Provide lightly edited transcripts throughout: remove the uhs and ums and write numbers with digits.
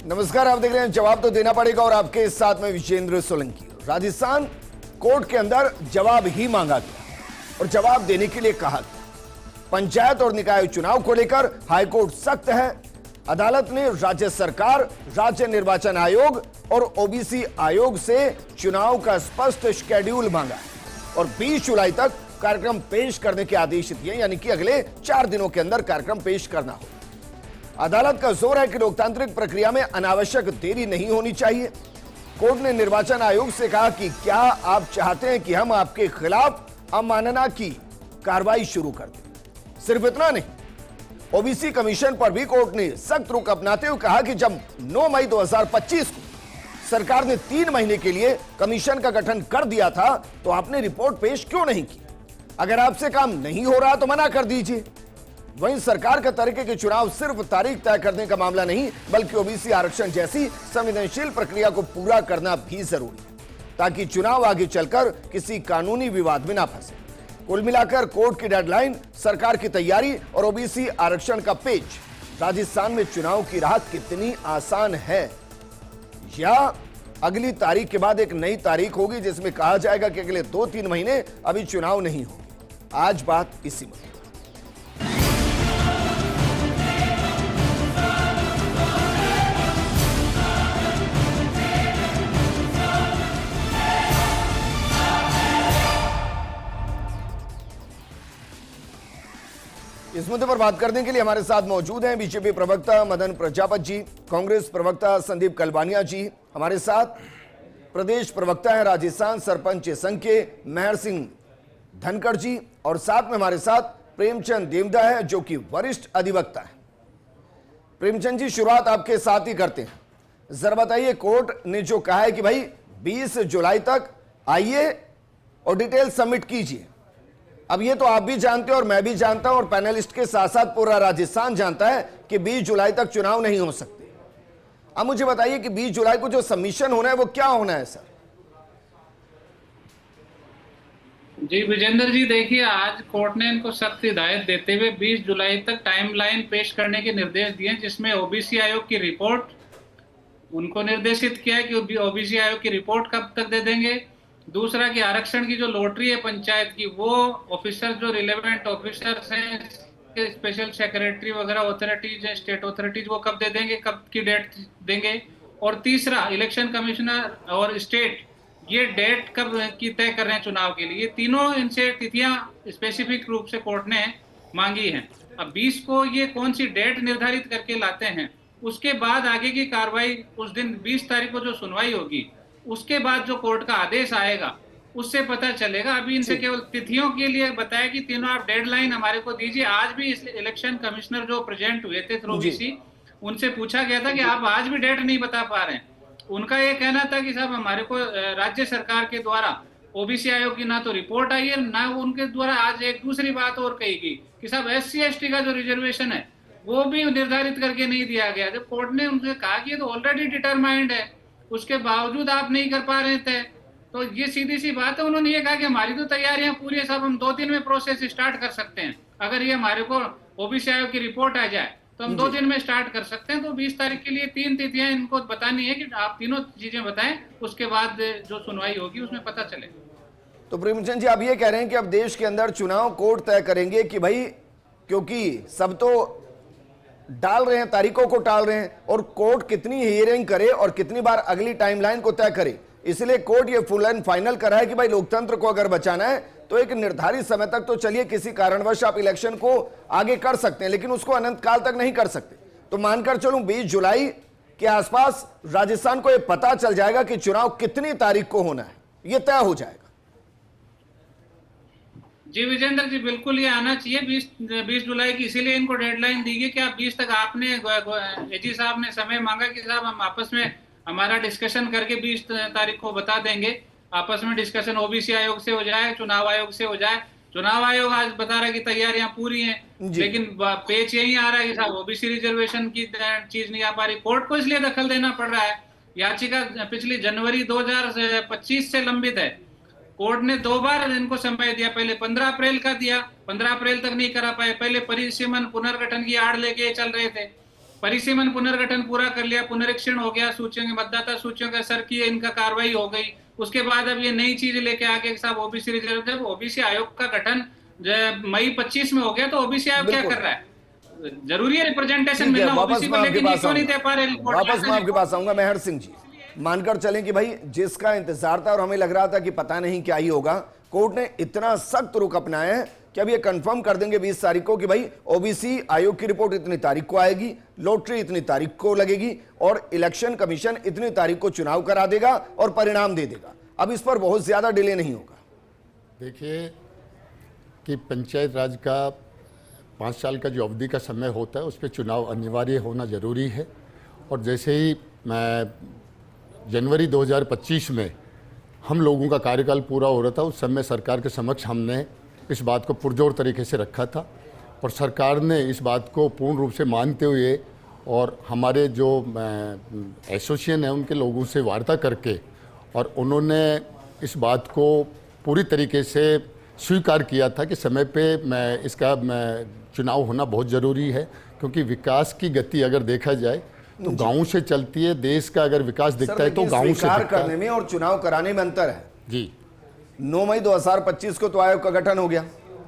नमस्कार, आप देख रहे हैं जवाब तो देना पड़ेगा और आपके साथ में विजेंद्र सोलंकी। राजस्थान कोर्ट के अंदर जवाब ही मांगा गया और जवाब देने के लिए कहा गया। पंचायत और निकाय चुनाव को लेकर हाईकोर्ट सख्त है। अदालत ने राज्य सरकार, राज्य निर्वाचन आयोग और ओबीसी आयोग से चुनाव का स्पष्ट शेड्यूल मांगा और 20 जुलाई तक कार्यक्रम पेश करने के आदेश दिए, यानी कि अगले 4 दिनों के अंदर कार्यक्रम पेश करना हो। अदालत का जोर है कि लोकतांत्रिक प्रक्रिया में अनावश्यक देरी नहीं होनी चाहिए। कोर्ट ने निर्वाचन आयोग से कहा कि क्या आप चाहते हैं कि हम आपके खिलाफ अवमानना की कार्रवाई शुरू कर दें। सिर्फ इतना नहीं, ओबीसी कमीशन पर भी कोर्ट ने सख्त रुख अपनाते हुए कहा कि जब 9 मई 2025 को सरकार ने 3 महीने के लिए कमीशन का गठन कर दिया था तो आपने रिपोर्ट पेश क्यों नहीं की। अगर आपसे काम नहीं हो रहा तो मना कर दीजिए। वहीं सरकार का तरीके के चुनाव सिर्फ तारीख तय करने का मामला नहीं, बल्कि ओबीसी आरक्षण जैसी संवेदनशील प्रक्रिया को पूरा करना भी जरूरी है, ताकि चुनाव आगे चलकर किसी कानूनी विवाद में ना फंसे। कुल मिलाकर कोर्ट की डेडलाइन, सरकार की तैयारी और ओबीसी आरक्षण का पेच, राजस्थान में चुनाव की राह कितनी आसान है, या अगली तारीख के बाद एक नई तारीख होगी जिसमें कहा जाएगा कि अगले 2-3 महीने अभी चुनाव नहीं होंगे। आज बात इसी में। इस मुद्दे पर बात करने के लिए हमारे साथ मौजूद हैं बीजेपी प्रवक्ता मदन प्रजापत जी, कांग्रेस प्रवक्ता संदीप कलबानिया जी, हमारे साथ प्रदेश प्रवक्ता है राजस्थान सरपंच संघ के मेहर सिंह धनखड़ जी, और साथ में हमारे साथ प्रेमचंद देवदा है जो कि वरिष्ठ अधिवक्ता है। प्रेमचंद जी, शुरुआत आपके साथ ही करते हैं। जरा बताइए, कोर्ट ने जो कहा है कि भाई 20 जुलाई तक आइए और डिटेल सबमिट कीजिए, अब ये तो आप भी जानते हो और मैं भी जानता हूं और पैनलिस्ट के साथ साथ पूरा राजस्थान जानता है कि 20 जुलाई तक चुनाव नहीं हो सकते। अब मुझे बताइए कि 20 जुलाई को जो सबमिशन होना है वो क्या होना है सर? जी विजेंद्र जी, देखिए आज कोर्ट ने इनको सख्त हिदायत देते हुए 20 जुलाई तक टाइमलाइन पेश करने के निर्देश दिए, जिसमें ओबीसी आयोग की रिपोर्ट उनको निर्देशित किया है कि ओबीसी आयोग की रिपोर्ट कब तक दे देंगे। दूसरा कि आरक्षण की जो लॉटरी है पंचायत की, वो ऑफिसर जो रिलेवेंट ऑफिसर्स हैं, स्पेशल सेक्रेटरी वगैरह ऑथोरिटीज हैं, स्टेट ऑथोरिटीज, वो कब दे देंगे, कब की डेट देंगे। और तीसरा इलेक्शन कमिश्नर और स्टेट ये डेट कब की तय कर रहे हैं चुनाव के लिए। तीनों इनसे तिथियां स्पेसिफिक रूप से कोर्ट ने मांगी हैं। अब 20 को ये कौन सी डेट निर्धारित करके लाते हैं, उसके बाद आगे की कार्रवाई उस दिन 20 तारीख को जो सुनवाई होगी उसके बाद जो कोर्ट का आदेश आएगा उससे पता चलेगा। अभी इनसे केवल तिथियों के लिए बताया कि तीनों आप डेडलाइन हमारे को दीजिए। आज भी इस इलेक्शन कमिश्नर जो प्रेजेंट हुए थे थ्रू ओबीसी, उनसे पूछा गया था कि आप आज भी डेट नहीं बता पा रहे हैं। उनका ये कहना था कि साहब हमारे को राज्य सरकार के द्वारा ओबीसी आयोग की ना तो रिपोर्ट आई है, ना उनके द्वारा आज एक दूसरी बात और कही गई कि साहब SC/ST का जो रिजर्वेशन है वो भी निर्धारित करके नहीं दिया गया। जब कोर्ट ने उनसे कहा कि ये तो ऑलरेडी डिटरमाइंड है, उसके बावजूद आप नहीं कर पा रहे थे, तो ये सीधी सी बात है। उन्होंने ये कहा कि हमारी तो तैयारियां पूरी है, सब हम 2 दिन में प्रोसेस स्टार्ट कर सकते हैं। अगर ये हमारे को ओबीसी आयोग की रिपोर्ट आ जाए तो हम 2 दिन में स्टार्ट कर सकते हैं। तो 20 तारीख के लिए 3 तिथियां इनको बतानी है कि आप तीनों चीजें बताएं, उसके बाद जो सुनवाई होगी उसमें पता चले। तो प्रेमचंद जी, आप ये कह रहे हैं कि अब देश के अंदर चुनाव कोर्ट तय करेंगे कि भाई, क्योंकि सब तो डाल रहे हैं, तारीखों को टाल रहे हैं, और कोर्ट कितनी हियरिंग करे और कितनी बार अगली टाइमलाइन को तय करे, इसलिए कोर्ट ये फुल एंड फाइनल करा है कि भाई लोकतंत्र को अगर बचाना है तो एक निर्धारित समय तक तो चलिए, किसी कारणवश आप इलेक्शन को आगे कर सकते हैं लेकिन उसको अनंत काल तक नहीं कर सकते। तो मानकर चलूं 20 जुलाई के आसपास राजस्थान को यह पता चल जाएगा कि चुनाव कितनी तारीख को होना है, यह तय हो जाएगा। जी विजेंद्र जी, बिल्कुल ये आना चाहिए 20 जुलाई की, इसीलिए इनको डेडलाइन दी गई कि आप 20 तक, आपने एजी साहब ने समय मांगा कि साहब हम आपस में हमारा डिस्कशन करके 20 तारीख को बता देंगे। आपस में डिस्कशन ओबीसी आयोग से हो जाए, चुनाव आयोग से हो जाए। चुनाव आयोग आज बता रहा है कि तैयारियां पूरी हैं, लेकिन पेच यही आ रहा है कि साहब ओबीसी रिजर्वेशन की चीज नहीं आ पा रही। कोर्ट को इसलिए दखल देना पड़ रहा है, याचिका पिछली जनवरी 2025 से लंबित है। कोर्ट ने 2 बार इनको समय दिया, पहले 15 अप्रैल का दिया, 15 अप्रैल तक नहीं करा पाए। पहले परिसीमन पुनर्गठन की आड़ लेके चल रहे थे, परिसीमन पुनर्गठन पूरा कर लिया, पुनरीक्षण हो गया सूचियों के, मतदाता सूचियों का सर की इनका कार्रवाई हो गई, उसके बाद अब ये नई चीज लेके आ गए साहब ओबीसी रिजर्व। जब ओबीसी आयोग का गठन मई 25 में हो गया तो ओबीसी आयोग क्या कर रहा है? जरूरी है रिप्रेजेंटेशन मिलना ओबीसी को, लेकिन ये क्यों नहीं दे पा रहे? वापस मैं आपके पास आऊंगा। मेहर सिंह जी, मानकर चलें कि भाई जिसका इंतजार था और हमें लग रहा था कि पता नहीं क्या ही होगा, कोर्ट ने इतना सख्त रुख अपनाया है कि अब ये कंफर्म कर देंगे 20 तारीख को कि भाई ओबीसी आयोग की रिपोर्ट इतनी तारीख को आएगी, लॉटरी इतनी तारीख को लगेगी और इलेक्शन कमीशन इतनी तारीख को चुनाव करा देगा और परिणाम दे देगा। अब इस पर बहुत ज्यादा डिले नहीं होगा। देखिए कि पंचायत राज का 5 साल का जो अवधि का समय होता है उस पर चुनाव अनिवार्य होना ज़रूरी है। और जैसे ही जनवरी 2025 में हम लोगों का कार्यकाल पूरा हो रहा था, उस समय सरकार के समक्ष हमने इस बात को पुरजोर तरीके से रखा था और सरकार ने इस बात को पूर्ण रूप से मानते हुए और हमारे जो एसोसिएशन है उनके लोगों से वार्ता करके और उन्होंने इस बात को पूरी तरीके से स्वीकार किया था कि समय पे इसका चुनाव होना बहुत ज़रूरी है, क्योंकि विकास की गति अगर देखा जाए तो गांव से चलती है। देश का अगर विकास दिखता है तो गांव से दिखता है। करने में और चुनाव कराने में अंतर है जी। 9 मई 2025 को तो आयोग का गठन हो गया,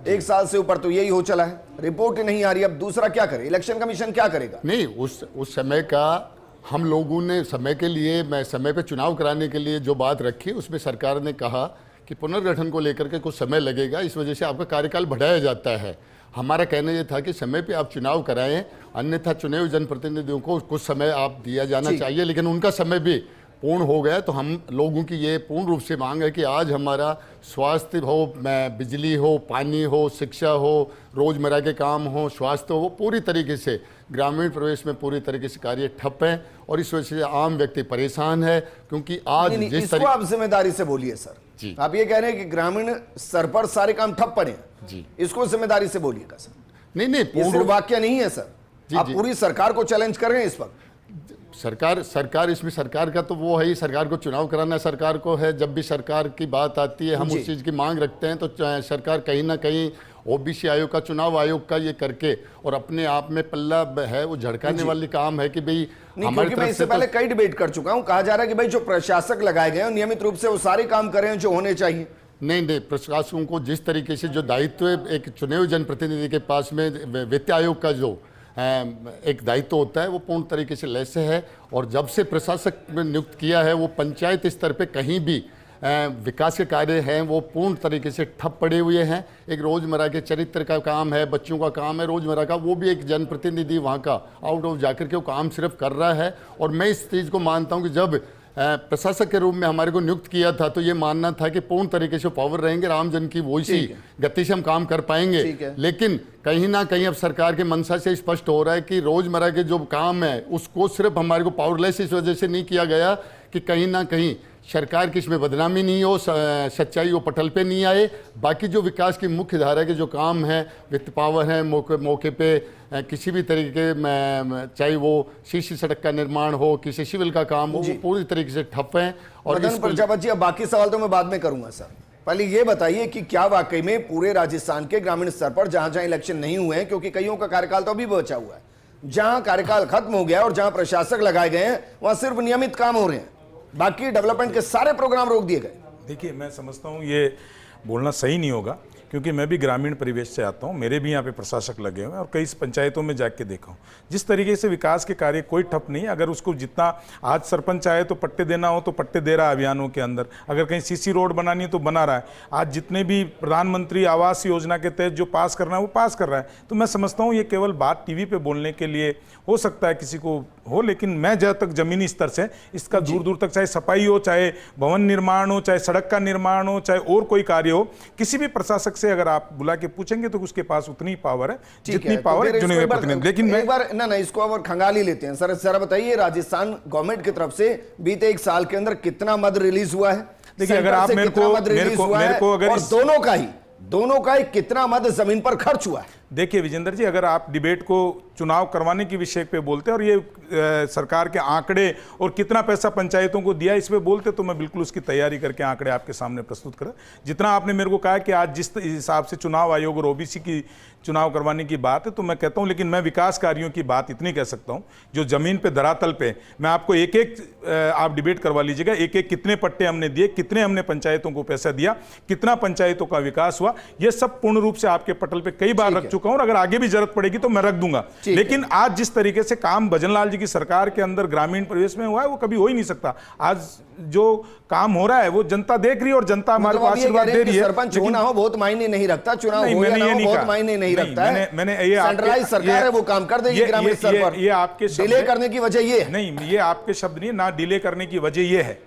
1 साल से ऊपर तो यही हो चला है, रिपोर्ट ही नहीं आ रही। अब दूसरा क्या करे? इलेक्शन कमीशन क्या करेगा? नहीं, उस समय का हम लोगों ने समय के लिए समय पे चुनाव कराने के लिए जो बात रखी, उसमें सरकार ने कहा कि पुनर्गठन को लेकर के कुछ समय लगेगा, इस वजह से आपका कार्यकाल बढ़ाया जाता है। हमारा कहना ये था कि समय पे आप चुनाव कराएं, अन्यथा चुने हुए जनप्रतिनिधियों को कुछ समय आप दिया जाना चाहिए, लेकिन उनका समय भी पूर्ण हो गया। तो हम लोगों की ये पूर्ण रूप से मांग है कि आज हमारा स्वास्थ्य हो, बिजली हो, पानी हो, शिक्षा हो, रोजमर्रा के काम हो, स्वास्थ्य हो, पूरी तरीके से ग्रामीण प्रदेश में पूरी तरीके से कार्य ठप है और इस वजह से आम व्यक्ति परेशान है। क्योंकि आज जिस तरह आप जिम्मेदारी से बोलिए सर जी, आप ये कह रहे हैं कि ग्रामीण स्तर पर सारे काम ठप पड़े हैं जी, इसको जिम्मेदारी से बोलिएगा सर। नहीं, ये सिर्फ वाक्य नहीं है सर, आप पूरी सरकार को चैलेंज कर रहे हैं इस वक्त। सरकार इसमें सरकार का तो वो है ही, सरकार को चुनाव कराना सरकार को है। जब भी सरकार की बात आती है, हम उस चीज़ की मांग रखते हैं तो सरकार कहीं ना कहीं ओबीसी आयोग का, चुनाव आयोग का ये करके और अपने आप में पल्ला है वो झड़काने वाली काम है कि भाई हमारे तरफ से। इससे पहले कई डिबेट कर चुका हूं, कहा जा रहा है कि भाई जो प्रशासक लगाए गए हैं नियमित रूप से वो सारे काम कर रहे हैं जो होने चाहिए। नहीं, प्रशासकों को जिस तरीके से जो दायित्व एक चुने हुए जनप्रतिनिधि के पास में वित्त आयोग का जो एक दायित्व होता है वो पूर्ण तरीके से लैस है। और जब से प्रशासक नियुक्त किया है वो पंचायत स्तर पे कहीं भी विकास के कार्य हैं वो पूर्ण तरीके से ठप पड़े हुए हैं। एक रोज़मर्रा के चरित्र का काम है, बच्चों का काम है रोज़मर्रा का, वो भी एक जनप्रतिनिधि वहाँ का आउट ऑफ जाकर के वो काम सिर्फ कर रहा है। और मैं इस चीज़ को मानता हूँ कि जब प्रशासक के रूप में हमारे को नियुक्त किया था तो ये मानना था कि पूर्ण तरीके से पावर रहेंगे, रामजन की वही सी गति से हम काम कर पाएंगे। लेकिन कहीं ना कहीं अब सरकार के मंशा से स्पष्ट हो रहा है कि रोजमर्रा के जो काम है उसको सिर्फ हमारे को पावरलेस इस वजह से नहीं किया गया कि कहीं ना कहीं सरकार की इसमें बदनामी नहीं हो, सच्चाई वो पटल पे नहीं आए। बाकी जो विकास की मुख्य धारा के जो काम है, वित्त पावर है, मौके पे किसी भी तरीके में, चाहे वो शीशी सड़क का निर्माण हो, किसी सिविल का काम हो, वो पूरी तरीके से ठप है। और प्रजापति जी, अब बाकी सवाल तो मैं बाद में करूंगा सर, पहले ये बताइए कि क्या वाकई में पूरे राजस्थान के ग्रामीण स्तर पर जहां जहां इलेक्शन नहीं हुए हैं, क्योंकि कईयों का कार्यकाल तो अभी बचा हुआ है, जहां कार्यकाल खत्म हो गया और जहां प्रशासक लगाए गए हैं वहां सिर्फ नियमित काम हो रहे हैं, बाकी डेवलपमेंट के सारे प्रोग्राम रोक दिए गए? देखिए, मैं समझता हूँ ये बोलना सही नहीं होगा, क्योंकि मैं भी ग्रामीण परिवेश से आता हूँ, मेरे भी यहाँ पे प्रशासक लगे हुए हैं और कई पंचायतों में जाके देखा हूँ जिस तरीके से विकास के कार्य कोई ठप नहीं। अगर उसको जितना आज सरपंच आए तो पट्टे देना हो तो पट्टे दे रहा है अभियानों के अंदर, अगर कहीं सीसी रोड बनानी है तो बना रहा है। आज जितने भी प्रधानमंत्री आवास योजना के तहत जो पास करना है वो पास कर रहा है। तो मैं समझता हूँ ये केवल बात टीवी पे बोलने के लिए हो सकता है किसी को हो, लेकिन मैं जहाँ तक जमीनी स्तर से इसका दूर दूर तक, चाहे सफाई हो, चाहे भवन निर्माण हो, चाहे सड़क का निर्माण हो, चाहे और कोई कार्य हो, किसी भी प्रशासक से अगर आप बुला के पूछेंगे तो उसके पास उतनी पावर है जितनी पावर चुने हुए प्रतिनिधि। लेकिन मैं एक बार ना इसको और खंगाल ही लेते हैं सर, जरा बताइए राजस्थान गवर्नमेंट की तरफ से बीते 1 साल के अंदर कितना मद रिलीज हुआ है? देखिए, अगर आप मेरे को अगर दोनों का ही कितना मद जमीन पर खर्च हुआ है? देखिए विजेंद्र जी, अगर आप डिबेट को चुनाव करवाने के विषय पे बोलते और ये सरकार के आंकड़े और कितना पैसा पंचायतों को दिया इस पे बोलते तो मैं बिल्कुल उसकी तैयारी करके आंकड़े आपके सामने प्रस्तुत करा। जितना आपने मेरे को कहा कि आज जिस हिसाब से चुनाव आयोग और ओबीसी की चुनाव करवाने की बात है तो मैं कहता हूं, लेकिन मैं विकास कार्यों की बात इतनी कह सकता हूं जो जमीन पे धरातल पे, मैं आपको एक एक आप डिबेट करवा लीजिएगा, एक एक कितने पट्टे हमने दिए, कितने हमने पंचायतों को पैसा दिया, कितना पंचायतों का विकास हुआ, ये सब पूर्ण रूप से आपके पटल पे कई बार रख चुका हूं और अगर आगे भी जरूरत पड़ेगी तो मैं रख दूंगा। लेकिन आज जिस तरीके से काम भजनलाल जी की सरकार के अंदर ग्रामीण परिवेश में हुआ है वो कभी हो ही नहीं सकता। आज जो काम हो रहा है वो जनता देख रही है और जनता हमारे को आशीर्वाद दे रही है। सरपंच होना हो बहुत मायने नहीं रखता, चुनाव हो या ना हो बहुत मायने नहीं रखता है। मैंने ये सेंट्रलाइज सरकार है, वो काम कर देगी ग्रामीण स्तर पर। ये आपके डिले करने की वजह ये है नहीं, ये आपके शब्द नहीं, ना डिले करने की वजह ये है,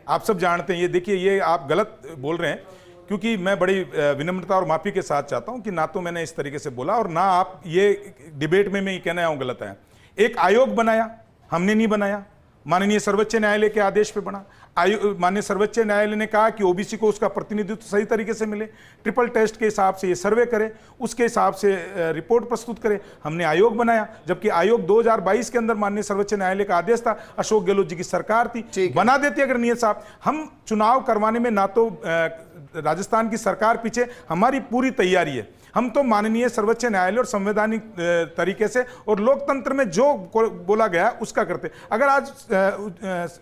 आप सब जानते हैं। ये देखिए, ये आप गलत बोल रहे हैं, क्योंकि मैं बड़ी विनम्रता और माफी के साथ चाहता हूं कि ना तो मैंने इस तरीके से बोला और ना आप ये डिबेट में मैं ये कहना हूं गलत है। एक आयोग बनाया, हमने नहीं बनाया, माननीय सर्वोच्च न्यायालय के आदेश पे बना। माननीय सर्वोच्च न्यायालय ने कहा कि ओबीसी को उसका प्रतिनिधित्व सही तरीके से मिले, ट्रिपल टेस्ट के हिसाब से ये सर्वे करे, उसके हिसाब से रिपोर्ट प्रस्तुत करे, हमने आयोग बनाया। जबकि आयोग 2022 के अंदर माननीय सर्वोच्च न्यायालय का आदेश था, अशोक गहलोत जी की सरकार थी, बना देती अगर नियत साहब। हम चुनाव करवाने में ना तो राजस्थान की सरकार पीछे, हमारी पूरी तैयारी है। हम तो माननीय सर्वोच्च न्यायालय और संवैधानिक तरीके से और लोकतंत्र में जो बोला गया उसका करते। अगर आज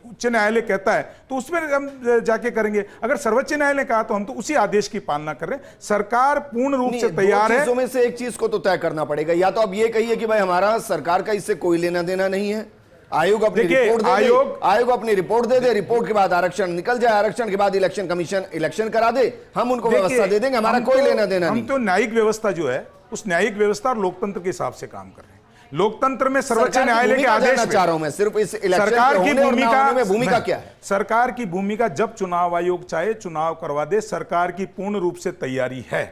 उच्च न्यायालय कहता है तो उसमें हम जाके करेंगे, अगर सर्वोच्च न्यायालय कहा तो हम तो उसी आदेश की पालना कर रहे हैं। सरकार पूर्ण रूप से तैयार है। चीजों में से एक चीज को तो तय करना पड़ेगा, या तो आप ये कहिए कि भाई हमारा सरकार का इससे कोई लेना देना नहीं है, आयोग अपनी रिपोर्ट दे दे, आयोग अपनी रिपोर्ट दे दे, रिपोर्ट के बाद आरक्षण निकल जाए, आरक्षण के बाद इलेक्शन कमीशन इलेक्शन करा दे, हम उनको व्यवस्था दे देंगे, हमारा कोई लेना देना नहीं। हम तो न्यायिक व्यवस्था जो है उस न्यायिक व्यवस्था और लोकतंत्र के हिसाब से काम कर रहे हैं। लोकतंत्र में सर्वोच्च न्यायालय के आदेश चाह रहा हूं मैं सिर्फ इस सरकार की भूमिका क्या है? सरकार की भूमिका, जब चुनाव आयोग चाहे चुनाव करवा दे, सरकार की पूर्ण रूप से तैयारी है।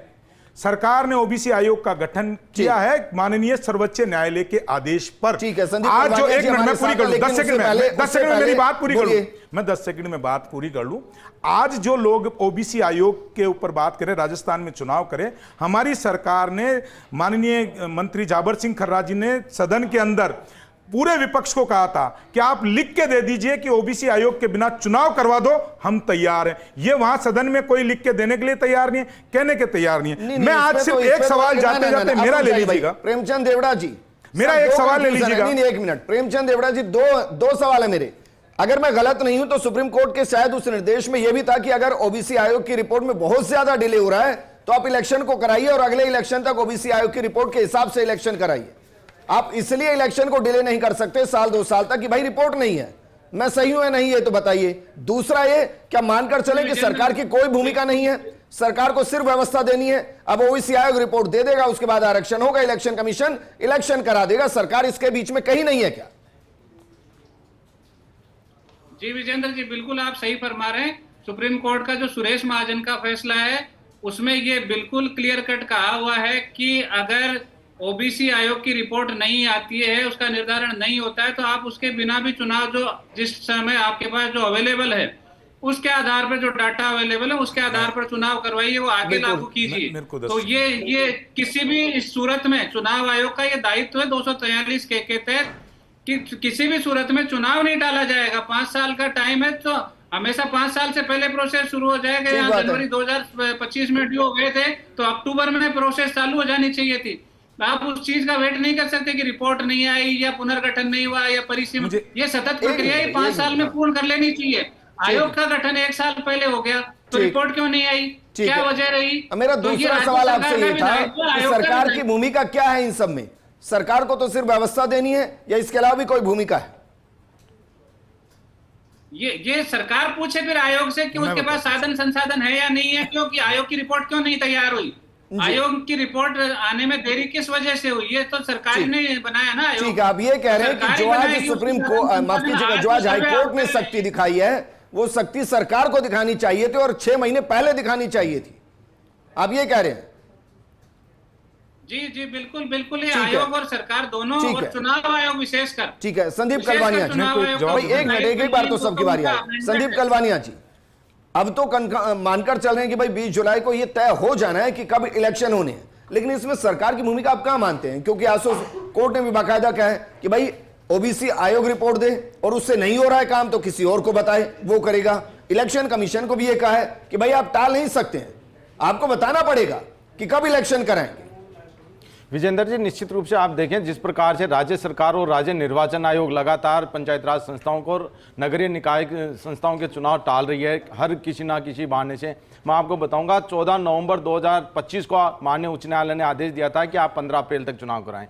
सरकार ने ओबीसी आयोग का गठन किया है माननीय सर्वोच्च न्यायालय के आदेश पर। ठीक है संदीप, आज जो एक मिनट में पूरी कर लूं, 10 सेकंड में 10 सेकंड में मेरी बात पूरी कर लूं, मैं 10 सेकंड में बात पूरी कर लूं। आज जो लोग ओबीसी आयोग के ऊपर बात करें, राजस्थान में चुनाव करें, हमारी सरकार ने, माननीय मंत्री जाबर सिंह खर्रा जी ने सदन के अंदर पूरे विपक्ष को कहा था कि आप लिख के दे दीजिए कि ओबीसी आयोग के बिना चुनाव करवा दो, हम तैयार हैं। ये वहां सदन में कोई लिख के देने के लिए तैयार नहीं है, कहने के तैयार नहीं है। मैं आज सिर्फ एक सवाल जाते जाते मेरा ले लीजिएगा, प्रेमचंद देवड़ा जी, मेरा एक सवाल ले लीजिएगा। नहीं, एक मिनट प्रेमचंद देवड़ा जी, दो सवाल है मेरे। अगर मैं गलत नहीं हूं तो सुप्रीम कोर्ट के शायद उस निर्देश में यह भी था कि अगर ओबीसी आयोग की रिपोर्ट में बहुत ज्यादा डिले हो रहा है तो आप इलेक्शन को कराइए और अगले इलेक्शन तक ओबीसी आयोग की रिपोर्ट के हिसाब से इलेक्शन कराइए। आप इसलिए इलेक्शन को डिले नहीं कर सकते साल 2 साल तक कि भाई रिपोर्ट नहीं है। मैं सही हूं या नहीं है तो बताइए। दूसरा, ये क्या मानकर चले कि सरकार की कोई भूमिका नहीं है, सरकार को सिर्फ व्यवस्था देनी है, अब ओबीसी आयोग रिपोर्ट दे देगा, उसके बाद आरक्षण होगा, इलेक्शन कमीशन इलेक्शन करा देगा, सरकार इसके बीच में कहीं नहीं है क्या? जी विजेंद्र जी, बिल्कुल आप सही फरमा रहे हैं। सुप्रीम कोर्ट का जो सुरेश महाजन का फैसला है उसमें ये बिल्कुल क्लियर कट कहा हुआ है कि अगर ओबीसी आयोग की रिपोर्ट नहीं आती है, उसका निर्धारण नहीं होता है, तो आप उसके बिना भी चुनाव जो जिस समय आपके पास जो अवेलेबल है उसके आधार पर, जो डाटा अवेलेबल है उसके आधार पर चुनाव करवाइए, वो आगे लागू कीजिए। तो ये किसी भी इस सूरत में चुनाव आयोग का ये दायित्व है 243 के तहत कि किसी भी सूरत में चुनाव नहीं डाला जाएगा। 5 साल का टाइम है तो हमेशा 5 साल से पहले प्रोसेस शुरू हो जाएगा। यहाँ जनवरी 2025 में ड्यू हो गए थे तो अक्टूबर में प्रोसेस चालू हो जानी चाहिए थी। आप उस चीज का वेट नहीं कर सकते कि रिपोर्ट नहीं आई या पुनर्गठन नहीं हुआ या परिसीमन, ये सतत प्रक्रिया ही 5 साल में पूर्ण कर लेनी चाहिए। आयोग का गठन 1 साल पहले हो गया तो रिपोर्ट क्यों नहीं आई, क्या वजह रही? मेरा दूसरा सवाल आपसे ये था कि सरकार की भूमिका क्या है इन सब में? सरकार को तो सिर्फ व्यवस्था देनी है या इसके अलावा भी कोई भूमिका है? ये सरकार पूछे फिर आयोग से कि उसके पास साधन संसाधन है या नहीं है, क्योंकि आयोग की रिपोर्ट क्यों नहीं तैयार हुई, आयोग की रिपोर्ट आने में देरी किस वजह से हुई, ये तो सरकार ने बनाया ना आयोग। ठीक है, आप ये कह रहे हैं कि जो आज सुप्रीम कोर्ट, माफ कीजिएगा, जो आज हाईकोर्ट ने सख्ती दिखाई है वो सख्ती सरकार को दिखानी चाहिए थी और 6 महीने पहले दिखानी चाहिए थी, आप ये कह रहे हैं? जी जी बिल्कुल बिल्कुल, ये आयोग और सरकार दोनों, और चुनाव आयोग विशेषकर। ठीक है, संदीप कलवानिया जी, एक मिनट, एक बार तो सबकी बारी आई। संदीप कलवानिया जी, अब तो मानकर चल रहे हैं कि भाई 20 जुलाई को ये तय हो जाना है कि कब इलेक्शन होने हैं, लेकिन इसमें सरकार की भूमिका आप कहां मानते हैं? क्योंकि आसो कोर्ट ने भी बाकायदा कहा है कि भाई ओबीसी आयोग रिपोर्ट दे और उससे नहीं हो रहा है काम तो किसी और को बताए, वो करेगा। इलेक्शन कमीशन को भी ये कहा है कि भाई आप टाल नहीं सकते हैं, आपको बताना पड़ेगा कि कब इलेक्शन कराएंगे। विजेंद्र जी, निश्चित रूप से आप देखें जिस प्रकार से राज्य सरकार और राज्य निर्वाचन आयोग लगातार पंचायत राज संस्थाओं को और नगरीय निकाय संस्थाओं के चुनाव टाल रही है हर किसी ना किसी बहाने से। मैं आपको बताऊंगा 14 नवंबर 2025 को माननीय उच्च न्यायालय ने आदेश दिया था कि आप 15 अप्रैल तक चुनाव कराएं।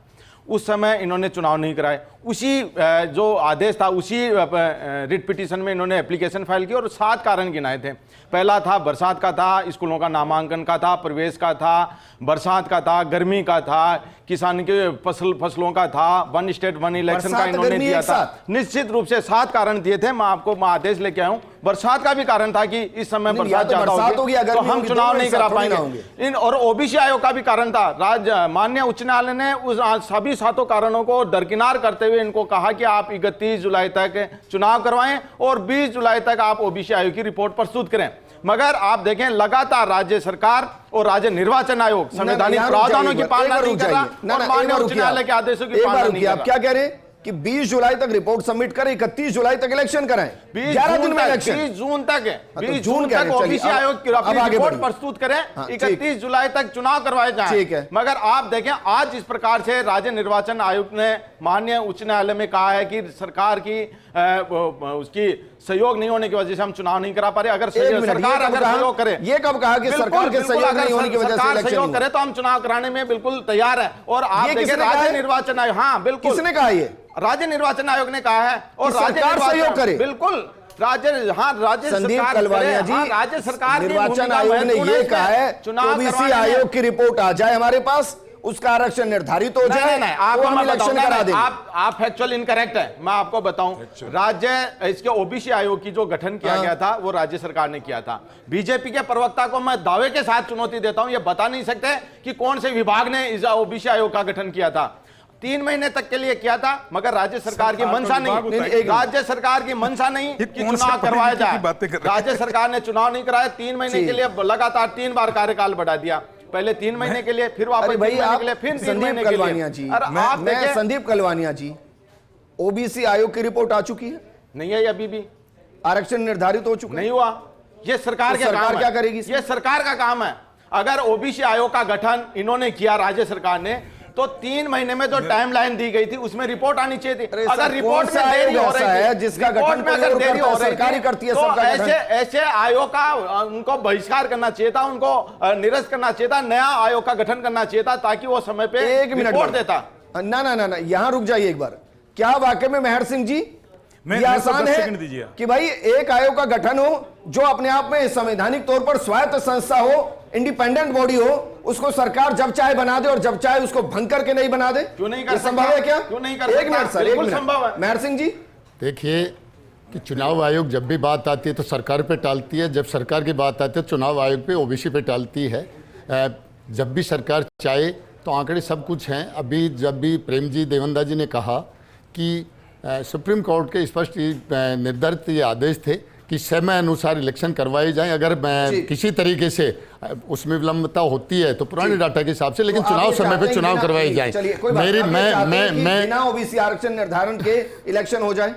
उस समय इन्होंने चुनाव नहीं कराए। उसी जो आदेश था उसी रिट पिटीशन में इन्होंने एप्लीकेशन फाइल की और 7 कारण गिनाए थे। पहला था बरसात का था, स्कूलों का नामांकन का था, प्रवेश का था, बरसात का था, गर्मी का था, किसान के फसलों का था, वन स्टेट वन इलेक्शन का इन्होंने दिया था। निश्चित रूप से 7 कारण दिए थे। मैं आपको आदेश लेके आया हूं। बरसात का भी कारण था कि इस समय बरसात ज्यादा होगी तो हम चुनाव नहीं करा पाएंगे। और ओबीसी आयोग का भी कारण था। माननीय उच्च न्यायालय ने उस सभी 7 कारणों को दरकिनार करते हुए इनको कहा कि आप 31 जुलाई तक चुनाव करवाएं और 20 जुलाई तक आप ओबीसी आयोग की रिपोर्ट प्रस्तुत करें। मगर आप देखें लगातार राज्य सरकार और राज्य निर्वाचन आयोग संवैधानिक प्रावधानों की पालना नहीं कर रहा और माननीय उच्च न्यायालय के आदेशों की पालना नहीं कर रहा। आप क्या कह रहे हैं कि 20 जुलाई तक रिपोर्ट सबमिट करें, 31 जुलाई तक इलेक्शन कराएं, 11 दिन में इलेक्शन, 20 जून तक है, तो 20 जून तक ओबीसी आयोग की रिपोर्ट प्रस्तुत करें, 31 जुलाई तक चुनाव करवाए जाएं। मगर आप देखें आज जिस प्रकार से राज्य निर्वाचन आयोग ने माननीय उच्च न्यायालय में कहा है कि सरकार की उसकी सहयोग नहीं होने की वजह से हम चुनाव नहीं करा पा रहे। अगर सरकार अगर सहयोग करे, ये कब कहा कि सरकार के सहयोग नहीं होने की वजह से इलेक्शन सहयोग करे तो हम चुनाव कराने में बिल्कुल तैयार है। और आप देखिए राज्य निर्वाचन आयोग, हाँ बिल्कुल, किसने कहा ये? राज्य निर्वाचन आयोग ने कहा है और सरकार सहयोग करे, बिल्कुल राज्य संदीप कलवानिया जी, राज्य सरकार निर्वाचन आयोग ने ये कहा है ओबीसी आयोग की रिपोर्ट आ जाए हमारे पास, उसका आरक्षण निर्धारित हो जाए, आपको हम इलेक्शन करा देंगे। आप फैक्चुअल इनकरेक्ट है। मैं आपको बताऊं, राज्य इसके ओबीसी आयोग की जो गठन किया गया था वो राज्य सरकार ने किया था। बीजेपी के प्रवक्ता को मैं दावे के साथ चुनौती देता हूं, ये बता नहीं सकते कि कौन से विभाग ने इस ओबीसी आयोग का गठन किया था। 3 महीने तक के लिए किया था, मगर राज्य सरकार की मंशा नहीं, राज्य सरकार की मंशा नहीं कि चुनाव करवाया जाए। राज्य सरकार ने चुनाव नहीं कराया, 3 महीने के लिए लगातार 3 बार कार्यकाल बढ़ा दिया। पहले 3 महीने के लिए, फिर वापस 3 महीने के लिए, फिर 3 महीने के लिए। संदीप कलवानिया जी, ओबीसी आयोग की रिपोर्ट आ चुकी है? नहीं है अभी भी। आरक्षण निर्धारित हो चुका नहीं हुआ। ये सरकार क्या करेगी? ये सरकार का काम है। अगर ओबीसी आयोग का गठन इन्होंने किया राज्य सरकार ने तो 3 महीने में जो टाइमलाइन दी गई थी उसमें रिपोर्ट आनी चाहिए थी। अगर रिपोर्ट में देरी हो रही है, जिसका गठन में अगर देरी हो रही करती है, तो ऐसे आयोग का उनको बहिष्कार करना चाहिए था, उनको निरस्त करना चाहिए था, नया आयोग का गठन करना चाहिए था ताकि वो समय पे रिपोर्ट देता। ना, यहाँ रुक जाइए एक बार। क्या वाकई में मेहर सिंह जी ये आसान है कि भाई एक आयोग का गठन हो जो अपने आप में संवैधानिक तौर पर स्वायत्त संस्था हो, इंडिपेंडेंट बॉडी हो, उसको सरकार जब चाहे बना दे और जब चाहे उसको भंग करके नहीं बना दे? क्यों नहीं कर संभव है क्या? क्यों नहीं कर? एक मिनट सर, एक मिनट मेहर सिंह जी। देखिए कि चुनाव आयोग जब भी बात आती है तो सरकार पे टालती है, जब सरकार की बात आती है चुनाव आयोग पे ओबीसी पे टालती है। जब भी सरकार चाहे तो आंकड़े सब कुछ हैं। अभी जब भी प्रेम जी देवंदा जी ने कहा कि सुप्रीम कोर्ट के स्पष्ट निर्धारित ये आदेश थे कि समय अनुसार इलेक्शन करवाए जाएं। अगर किसी तरीके से उसमें विलंबता होती है तो पुराने डाटा के हिसाब से, लेकिन चुनाव समय पे चुनाव करवाए जाएं। मेरी मैं बिना ओबीसी आरक्षण निर्धारण के इलेक्शन हो जाए,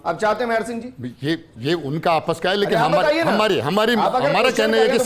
आप चाहते हैं मेहर सिंह जी? ये उनका आपस का है, लेकिन हमारा कहना है कि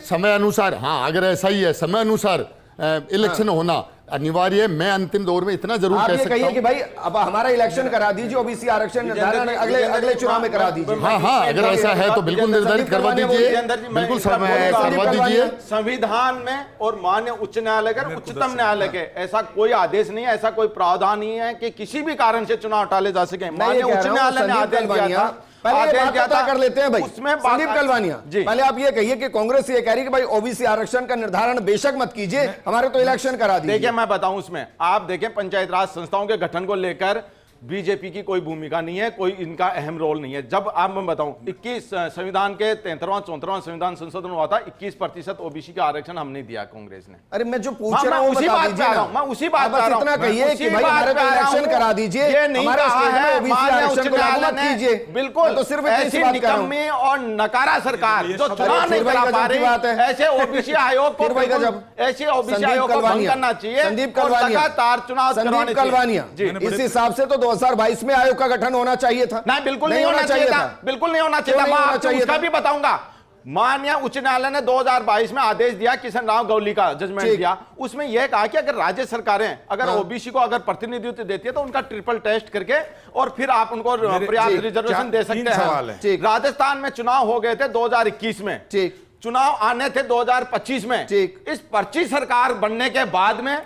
समय अनुसार, हाँ अगर ऐसा ही है समय अनुसार इलेक्शन होना अनिवार्य है। मैं अंतिम दौर में इतना जरूर कह सकता हूं कि भाई अब हमारा इलेक्शन करा दीजिए, ओबीसी आरक्षण निर्धारण अगले चुनाव में करा दीजिए। हाँ, अगर ऐसा है तो बिल्कुल निर्धारित करवा दीजिए, बिल्कुल करवा दीजिए। संविधान में और माननीय उच्च न्यायालय के, उच्चतम न्यायालय के ऐसा कोई आदेश नहीं है, ऐसा कोई प्रावधान नहीं है कि किसी भी कारण से चुनाव टाले जा सके। माननीय उच्च न्यायालय ने आदेश दिया था। पहले कर लेते हैं भाई संदीप कलवानिया, पहले आप ये कहिए कि कांग्रेस ये कह रही है कि भाई ओबीसी आरक्षण का निर्धारण बेशक मत कीजिए, हमारे तो इलेक्शन करा दीजिए। देखिए मैं बताऊं, उसमें आप देखें पंचायत राज संस्थाओं के गठन को लेकर बीजेपी की कोई भूमिका नहीं है, कोई इनका अहम रोल नहीं है। जब आप मैं बताऊं 21 संविधान के 33वां 34वां संविधान संशोधन हुआ था, 21% ओबीसी का आरक्षण हमने दिया कांग्रेस ने। अरे मैं जो पूछ रहा हूं उसी बात पे आ रहा हूं, मैं उसी बात पे आ रहा हूं। इतना कहिए कि भाई हमारे को इलेक्शन करा दीजिए, ये नहीं कहा है माननीय उच्च न्यायालय ने। बिल्कुल, तो सिर्फ ऐसी निकम्मी और नकारा सरकार जो चुनाव नहीं करा पा रही, ऐसे ओबीसी आयोग को ऐसे ओबीसी आयोग को भंग करना चाहिए। संदीप कलवानिया, लगातार चुनाव संदीप कलवानिया, इस हिसाब से तो 2022 में आयोग का गठन होना चाहिए था। नहीं, बिल्कुल नहीं होना चाहिए था, बिल्कुल नहीं होना चाहिए था। मैं आपको उसका भी बताऊंगा। माननीय उच्च न्यायालय ने 2022 में आदेश दिया, किशन राव गौली का जजमेंट ठीक। दिया, उसमें यह कहा कि अगर राज्य सरकारें अगर ओबीसी को अगर प्रतिनिधित्व देती है तो उनका ट्रिपल टेस्ट करके और फिर आप उनको पर्याप्त रिजर्वेशन दे सकते सवाल है। हैं। राजस्थान में चुनाव हो गए थे 2021 में, ठीक, चुनाव आने थे 2025 में। ठीक। इस पर्ची सरकार बनने के बाद में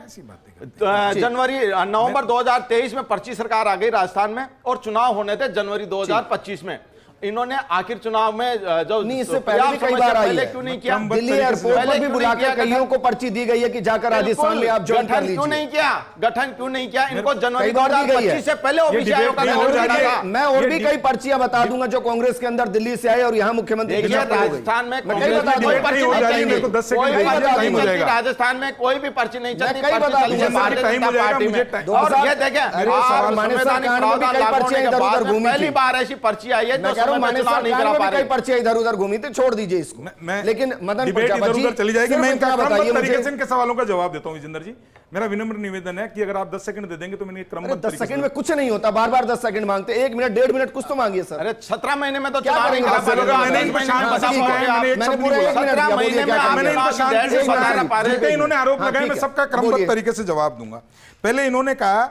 नवंबर 2023 में पर्ची सरकार आ गई राजस्थान में और चुनाव होने थे जनवरी 2025 में। इन्होंने आखिर चुनाव में जो नहीं, इससे पहले भी कई बार आई है। क्यों नहीं किया? दिल्ली एयरपोर्ट पर पहले भी क्यों बुला नहीं किया के कईयों को पर्ची दी गई है कि जाकर राजस्थान में आप ज्वाइन कर गठन क्यों लीजिए। नहीं किया? गठन क्यों नहीं किया? इनको जनवरी कई बार दी गई है। 2025 से पहले ओबीसी आयोग का गठन करना था। मैं और भी कई पर्चियां बता दूंगा जो कांग्रेस के अंदर दिल्ली से आए और यहाँ मुख्यमंत्री देखिए, राजस्थान में मैं कई बता दूंगा। पर्ची हो नहीं जाएगी, चलेगी। मेरे को 10 सेकंड कोई दीजिए, पर्ची टाइम हो नहीं चलती जाएगा। राजस्थान में, कोई भी पर्ची नहीं चलती। कई बता पर्ची दूंगा। चलती भारतीय टाइम हो जनता जाएगा, पार्टी मुझे में। टाइम- और ये देखें, अरे आप सवाल माननीय संवैधानिक सरकार में भी प्रावधान कई लागू पर्चियां होने के इधर उधर बाद में घूमी पहली थी। बार ऐसी पर्ची आई है मैं जो कह रहा हूं समय माननीय पे चुनाव नहीं सरकार करा में पा भी कई रही। पर्चियां इधर उधर घूमी थी, छोड़ दीजिए इसको। मैं लेकिन मदन डिबेट प्रजापति इधर जी, उधर चली जाएगी। सिर्फ मैं इतना इनका बताइए क्रमबद्ध तरीके मुझे। से इनके सवालों का जवाब देता हूं विजेंद्र जी। मेरा विनम्र निवेदन है कि अगर आप 10 सेकंड दे देंगे तो मैंने अरे क्रमबद्ध 10 सेकंड में कुछ नहीं होता, बार बार 10 सेकंड मांगते, 1 मिनट 1.5 मिनट कुछ तो मांगिए सर। अरे 17 महीने में तो क्या चुनाव नहीं करेंगे? करा पा रहे हो। मैंने इनको शांत बता पाया, मैंने एक मैंने शब्द पूरा नहीं 1 बोला। मिनट 17 दिया, महीने बोलिए में क्या आप करेंगे? मैंने इनको चुनाव शांति से की सुना डेट है। जितने इन्होंने आरोप हाँ, लगाए ठीक मैं है। सबका क्रमबद्ध बोलिए। तरीके से जवाब दूंगा। पहले इन्होंने कहा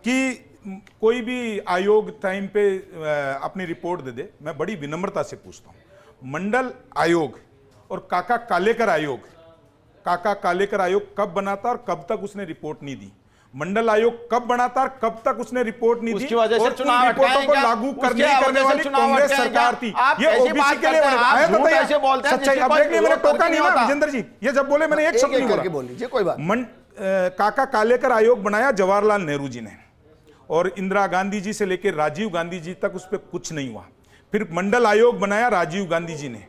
कि कोई भी आयोग टाइम पे अपनी रिपोर्ट दे दे। मैं बड़ी विनम्रता से पूछता हूं, मंडल आयोग और काका कालेकर आयोग, काका कालेकर आयोग कब बना था और कब तक उसने रिपोर्ट नहीं दी? मंडल आयोग कब बना था और कब तक उसने रिपोर्ट नहीं दी? उसकी वजह से और उन चुनाव रिपोर्टों को अटकाएंगे। लागू उसकी करने वजह करने से वाली चुनाव कांग्रेस अटकाएंगे। सरकार थी। आप ये ऐसी ओबीसी बात के लिए करते हैं, आप आया तो झूठ तैयार। ऐसे बोलते हैं सच्चाई जिसकी अब कोई देखिए, मैंने जरूरत टोका नहीं नहीं ना होता। विजेंद्र जी। ये जब बोले मैंने एक शब्द नहीं करके बोला। बोल लीजिए, कोई बात। काका कालेकर आयोग बनाया जवाहरलाल नेहरू जी ने और इंदिरा गांधी जी से लेकर राजीव गांधी जी तक उस पर कुछ नहीं हुआ। फिर मंडल आयोग बनाया राजीव गांधी जी ने,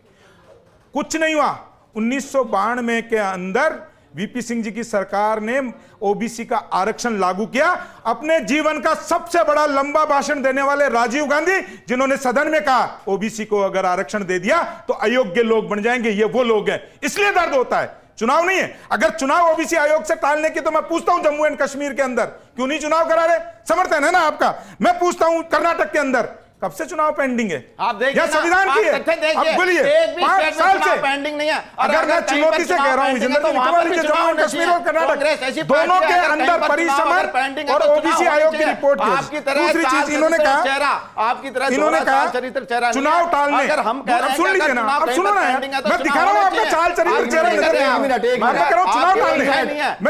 कुछ नहीं हुआ। 1992 के अंदर वीपी सिंह जी की सरकार ने ओबीसी का आरक्षण लागू किया। अपने जीवन का सबसे बड़ा लंबा भाषण देने वाले राजीव गांधी, जिन्होंने सदन में कहा ओबीसी को अगर आरक्षण दे दिया तो अयोग्य लोग बन जाएंगे, ये वो लोग हैं। इसलिए दर्द होता है, चुनाव नहीं है। अगर चुनाव ओबीसी आयोग से टालने की, तो मैं पूछता हूं जम्मू एंड कश्मीर के अंदर क्यों नहीं चुनाव करा रहे? समर्थन है ना आपका। मैं पूछता हूं कर्नाटक के अंदर कब से चुनाव पेंडिंग है? आप देखिए या ना, संविधान की है? आप तथ्य देखिए, अब बोलिए, एक भी 5 स्टेट में साल चुनाव से पेंडिंग नहीं है। और अगर मैं कहीं चुनौती पर से चुनाव कह रहा हूं पेंडिंग है, विजेंद्र तो जी, वहां निकल पर भी लीजिए, चुनाव जम्मू एंड होना कश्मीर चाहिए। और कर्नाटक कांग्रेस ऐसी पार्टी दोनों है, के अगर कहीं अंदर पर चुनाव परिसमन अगर पेंडिंग है और तो चुनाव ओबीसी होना आयोग की चाहिए। रिपोर्ट आपकी तरह दूसरी चाल चीज इन्होंने चरित्र कहा, चेहरा, आपकी तरह इन्होंने दोहरा कहा चाल चरित्र चेहरा नहीं चुनाव है। टालने। अगर हम कह रहे अब हैं सुन कि लीजिए अगर ना, चुनाव अब कहीं सुनो पर ना यार, पेंडिंग है तो मैं दिखा चुनाव रहा हूं होना आपका चाहिए। चाल चरित्र आप चेहरा नहीं नजर कर रहे नहीं हैं। आ रहा। एक मिनट, मैं कह रहा हूं चुनाव टालने, मैं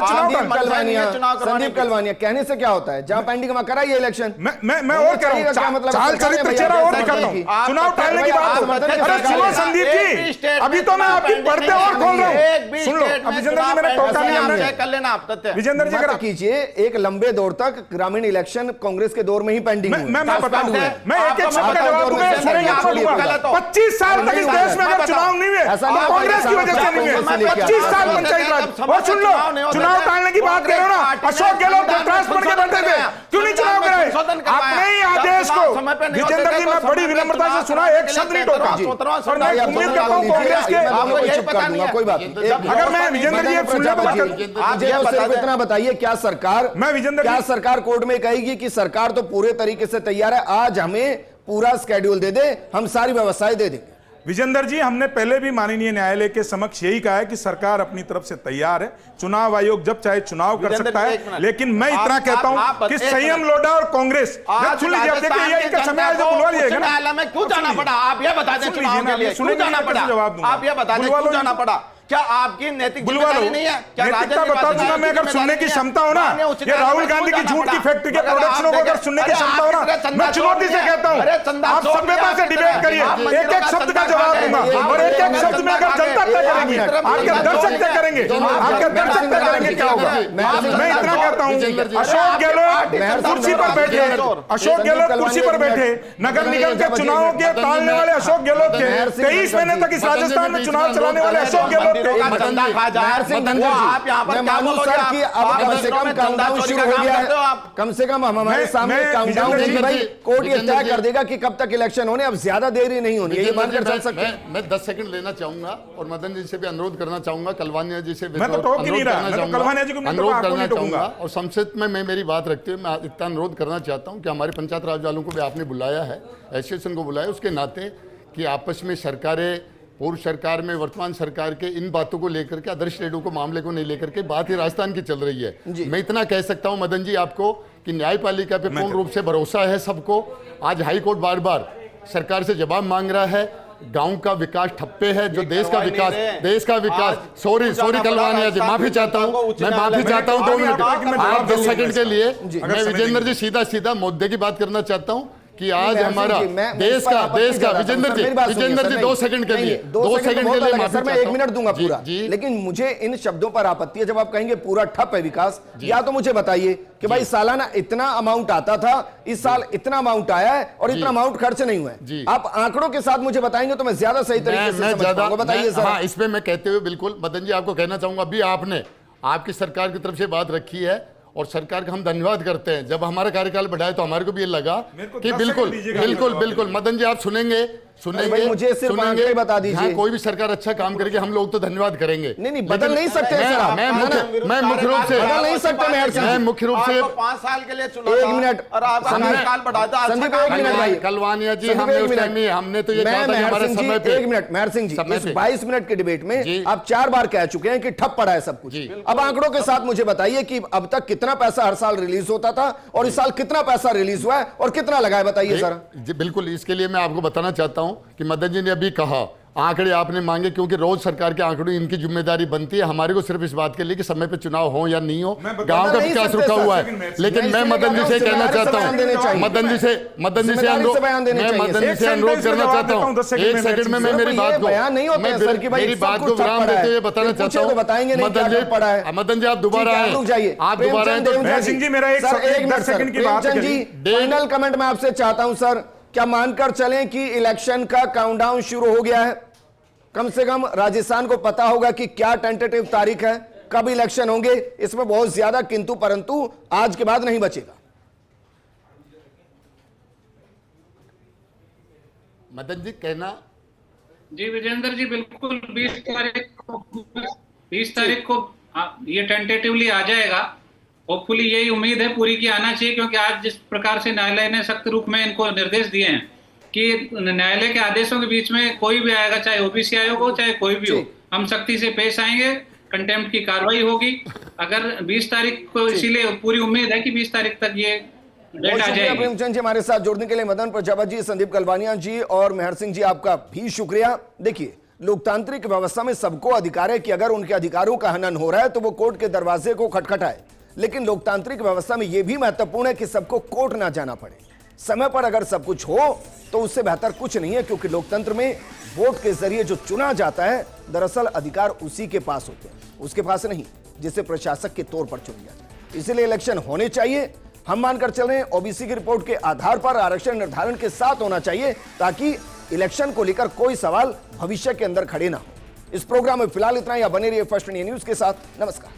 चुनाव आदि टालने। मनसाई है चुनाव करवाने संदीप की। कलवानिया कहने से क्या होता है? जहां पेंडिंग में कराइए इलेक्शन। मैं और कह रहा हूं क्या मतलब? चाल चरित्र चेहरा और दिखाता हूं। आप चुनाव टालने की बात समर्थन अरे करते सुनो हैं। संदीप एक भी जी, स्टेट अभी में तो मैं चुनाव आपकी पेंडिंग पर्दे नहीं और खोल रहा है। एक हूं। भी सुन लो, स्टेट अब में विजेंद्र जी चुनाव मैंने टोका पेंडिंग नहीं है, हमने चेक कर लेना आप तथ्य। विजेंद्र जी मत अगर कीजिए, एक लंबे दौर तक ग्रामीण इलेक्शन कांग्रेस के दौर में ही पेंडिंग हुए। मैं बता दूं, मैं एक एक शब्द का आपको जवाब दूंगा, मैं सुनेंगे तो आपको दूंगा। गलत हो। 25 साल तक इस देश में अगर चुनाव नहीं हुए, ऐसा नहीं कांग्रेस की वजह से नहीं हुए। 25 साल पंचायत राज। और सुन लो, चुनाव टालने की बात कर रहे हो ना, अशोक गहलोत दरखास्त पढ़ के बैठे थे, क्यों नहीं चुनाव कराए? अपने ही आदेश को विजेंद्र जी, मैं बड़ी विनम्रता से सुना, एक शब्द नहीं टोका। और मैं उम्मीद करता हूं कांग्रेस के, आपको यही पता नहीं है। कोई बात नहीं। अगर मैं विजेंद्र जी सुन ले तो बात करूं। मुझे तो सिर्फ इतना बताइए, क्या सरकार, मैं विजेंद्र क्या जी- सरकार कोर्ट में कहेगी कि सरकार तो पूरे तरीके से तैयार है, आज हमें पूरा स्केड्यूल दे दे, हम सारी व्यवस्थाएं दे देंगे? विजेंद्र जी, हमने पहले भी माननीय न्यायालय के समक्ष यही कहा है कि सरकार अपनी तरफ से तैयार है। चुनाव आयोग जब चाहे चुनाव कर विजेंद्र सकता जी, एक है, मिनट। लेकिन मैं इतना कहता हूं कि एक संयम मिनट। लोढ़ा और कांग्रेस, आज सुन लीजिए, अब देखिए राजस्थान ये की इनका समय है जो जनता को बुलवा उच्च लिएगा ना। न्यायालय में क्यों जाना पड़ा? आप ये बता दें, सुन चुनाव लीजिए के ना, लिए क्यों सुनेंगे जाना नहीं, पड़ा? कैसे जवाब दूंगा? आप ये बता दें, बुलवा क्यों लो जाना इनको। पड़ा? क्या आपकी नैतिक बुलवा लो। जिम्मेदारी नहीं है? क्या नैतिकता राज्य बता दूंगा मैं, अगर सुनने की क्षमता हो ना, ये राहुल गांधी की झूठ की फैक्ट्री के प्रोडक्शनों को अगर सुनने की क्षमता हो ना, मैं चुनौती से कहता हूं, आप सभ्यता से डिबेट करिए, एक एक शब्द का जवाब दूंगा और एक एक शब्द में अगर जनता तय करेंगी, आपके दर्शक तय करेंगे, आपके दर्शक तय करेंगे क्या होगा। मैं इतना कहता हूं, अशोक गहलोत कुर्सी पर बैठे, अशोक गहलोत कुर्सी पर बैठे, नगर निगम के चुनावों के टालने वाले अशोक गहलोत थे, 23 महीने तक इस राजस्थान में चुनाव चलाने वाले अशोक गहलोत थे। आप यहाँ पर मैं क्या मानूं बोलोगे? सर कि अब आप कम से कम में काउंटडाउन चोरी शुरू का हो काम गया करते हो है। आप? कम से कम हमारे मैं- सामने मैं काउंटडाउन है कि विजेंद्र भाई जी, कोर्ट ये विजेंद्र तय जी, कर देगा कि कब तक इलेक्शन होने, अब ज्यादा देरी नहीं होनी है, ये मानकर चल सकते हैं। मैं 10 सेकंड लेना चाहूंगा और मदन जी से भी अनुरोध करना चाहूंगा, कलवानिया जी से मैं तो टोक ही नहीं रहा, मैं तो कलवानिया जी को नहीं टोका, आपको नहीं टोकूंगा। और संसद में मैं मेरी बात रखते हुए मैं इतना अनुरोध करना चाहता हूं कि हमारे पंचायत राज वालों को भी आपने बुलाया है, एसोसिएशन को बुलाया, उसके नाते कि आपस में सरकारें पूर्व सरकार में वर्तमान सरकार के इन बातों को लेकर के, आदर्श रेडो को मामले को नहीं लेकर के बात ही राजस्थान की चल रही है। मैं इतना कह सकता हूं मदन जी आपको कि न्यायपालिका पे पूर्ण रूप से भरोसा है सबको। आज हाई कोर्ट बार बार सरकार से जवाब मांग रहा है। गांव का विकास ठप्पे है, जो देश का विकास सॉरी कलवानिया जी, माफी चाहता हूं, मैं माफी चाहता हूं 2 मिनट आप 10 सेकंड के लिए। मैं विजेंद्र जी सीधा मुद्दे की बात करना चाहता हूं कि आज हमारा देश का विजेंद्र जी 2 सेकंड के लिए 2 सेकंड के लिए सर मैं 1 मिनट दूंगा पूरा, लेकिन मुझे इन शब्दों पर आपत्ति है जब आप कहेंगे पूरा ठप है विकास। या तो मुझे बताइए कि भाई सालाना इतना अमाउंट आता था, इस साल इतना अमाउंट आया है और इतना अमाउंट खर्च नहीं हुआ है। आप आंकड़ों के साथ मुझे बताएंगे तो मैं ज्यादा सही तरीके से समझ पाऊंगा। बताइए सर। हाँ, इसमें मैं कहते हुए बिल्कुल मदन जी आपको कहना चाहूंगा, अभी आपने आपकी सरकार की तरफ से बात रखी है और सरकार का हम धन्यवाद करते हैं। जब हमारा कार्यकाल बढ़ाया तो हमारे को भी ये लगा कि बिल्कुल मदन जी आप सुनेंगे मुझे सिर्फ आंकड़े बता दीजिए। हाँ, कोई भी सरकार अच्छा काम करेगी हम लोग तो धन्यवाद करेंगे। नहीं बदल नहीं सकते मैं मुख्य रूप से बदल नहीं सकते। मैं मुख्य रूप से 5 साल के लिए चुना 1 मिनट और आप कार्यकाल बढ़ाता। संदीप 1 मिनट भाई कलवानिया जी, हमने तो ये कहा था कि हमारे समय पे 1 मिनट मेहर सिंह जी, इस 22 मिनट के डिबेट में आप 4 बार कह चुके हैं कि ठप पड़ा है सब कुछ। अब आंकड़ों के साथ मुझे बताइए कि अब तक कितना पैसा हर साल रिलीज होता था और इस साल कितना पैसा रिलीज हुआ है और कितना लगा है, बताइए सर। बिल्कुल, इसके लिए मैं आपको बताना चाहता हूं कि मदन जी ने अभी कहा आंकड़े आपने मांगे, क्योंकि रोज सरकार के आंकड़ों इनकी जिम्मेदारी बनती है। हमारे को सिर्फ इस बात के लिए कि समय पे चुनाव हो या नहीं हो, गांव का विकास रुका हुआ है। लेकिन मैं मदन जी से कहना चाहता हूं, मदन जी से अनुरोध करना चाहता हूं 1 सेकंड में मैं मेरी बात को विराम देते हुए बताना चाहता हूं। मदन जी आप दोबारा आए, आप दोबारा फाइनल कमेंट मैं आपसे चाहता हूं सर, क्या मानकर चलें कि इलेक्शन का काउंटडाउन शुरू हो गया है? कम से कम राजस्थान को पता होगा कि क्या टेंटेटिव तारीख है, कब इलेक्शन होंगे। इसमें बहुत ज्यादा किंतु परंतु आज के बाद नहीं बचेगा। मदन जी कहना। जी विजेंद्र जी बिल्कुल 20 तारीख को ये टेंटेटिवली आ जाएगा। होपफुली यही उम्मीद है पूरी की आना चाहिए, क्योंकि आज जिस प्रकार से न्यायालय ने सख्त रूप में इनको निर्देश दिए हैं कि न्यायालय के आदेशों के बीच में कोई भी आएगा, चाहे ओबीसी आयोग हो चाहे कोई भी हो, हम सख्ती से पेश आएंगे, कंटेम्प्ट की कार्रवाई होगी। अगर 20 तारीख को, इसीलिए पूरी उम्मीद है कि 20 तारीख तक ये डेट आ जाएगी। प्रेमचंद जी हमारे साथ जुड़ने के लिए, मदन प्रजापति जी, संदीप कलवानिया जी और मेहर सिंह जी आपका भी शुक्रिया। देखिए, लोकतांत्रिक व्यवस्था में सबको अधिकार है कि अगर उनके अधिकारों का हनन हो रहा है तो वो कोर्ट के दरवाजे को खटखटाए, लेकिन लोकतांत्रिक व्यवस्था में यह भी महत्वपूर्ण है कि सबको कोर्ट ना जाना पड़े। समय पर अगर सब कुछ हो तो उससे बेहतर कुछ नहीं है, क्योंकि लोकतंत्र में वोट के जरिए जो चुना जाता है दरअसल अधिकार उसी के पास होते हैं, उसके पास नहीं जिसे प्रशासक के तौर पर चुन लिया जाए। इसलिए इलेक्शन होने चाहिए। हम मानकर चल रहे हैं ओबीसी की रिपोर्ट के आधार पर आरक्षण निर्धारण के साथ होना चाहिए, ताकि इलेक्शन को लेकर कोई सवाल भविष्य के अंदर खड़े ना हो। इस प्रोग्राम में फिलहाल इतना ही। बने रहिए फर्स्ट इंडिया न्यूज के साथ। नमस्कार।